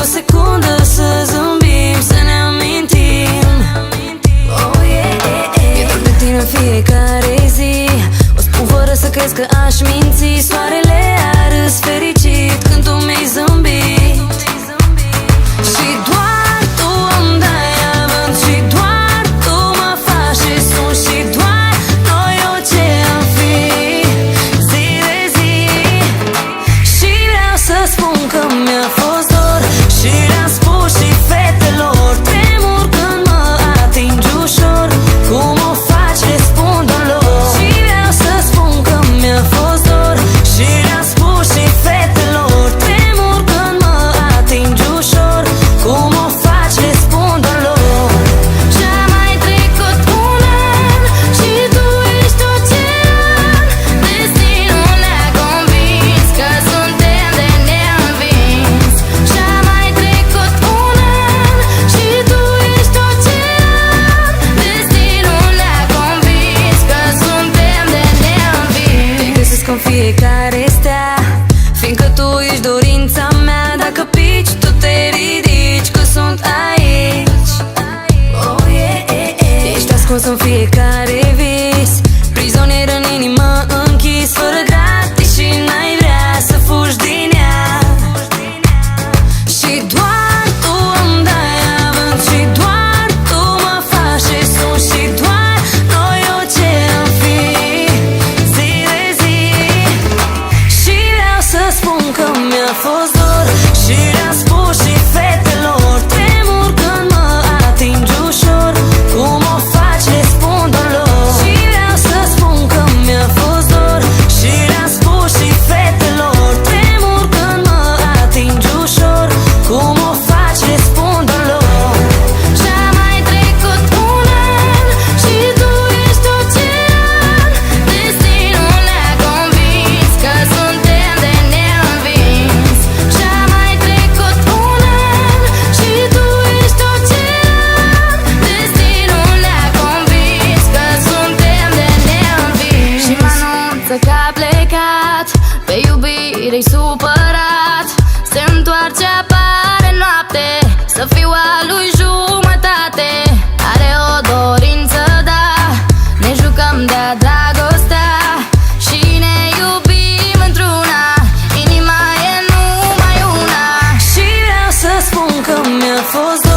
o secundă să zâmbim, să ne amintim. Oh, yeah. E doar de tine în fiecare zi. O spun fără să crezi că aș minți. Soarele a râs fericit când tu mi-ai zâmbit. Și doar tu îmi dai avânt, și doar tu mă faci și sun, și doar noi orice am fi, zi de zi. Și vreau să spun că mi-a fost dor și le-am spus și fetelor. Tremur când mă atingi ușor, cum o faci le spun doar lor. Și vreau să spun că mi-a fost dor și le-am spus și fetelor. Tremur când mă atingi ușor, cum o faci le spun doar lor. Și-a mai trecut un an și tu ești ocean. Destinul ne-a convins că suntem de neînvins. Și-a mai trecut un an și tu ești ocean. Destinul ne-a convins că suntem de neînvins. Te găsesc în fiecare stea, fiindcă tu ești dorința mea. Dacă pici, tu te ridici, că sunt aici. Oh, yeah. Ești ascuns în fiecare vis, prizonier în inimă închis, fără gratis și n-ai vrea să fugi din ea. Și doar tu îmi dai avânt, și doar tu mă faci și sun, și doar noi orice am fi, zi de zi. Și vreau să spun că mi-a fost dor și le-am spus și fetelor. Tremur când mă atingi ușor, cum o faci le spun doar lor. Și vreau să spun că mi-a fost dor și le-am spus și fetelor. Tremur când mă atingi ușor, cum o faci le spun doar lor. Și-a mai trecut un an și tu ești ocean. Destinul ne-a convins că suntem de neînvins. Și-a mai trecut un an și tu ești ocean. Destinul ne-a convins că suntem de neînvins. Și mă anunță că a plecat, pe iubire-i supărat. Se întoarce, apare noapte, să fiu a lui jumătate. Are o dorință, da, ne jucăm de-a dragostea și ne iubim într-una. Inima e numai una. Și vreau să spun că mi-a fost dor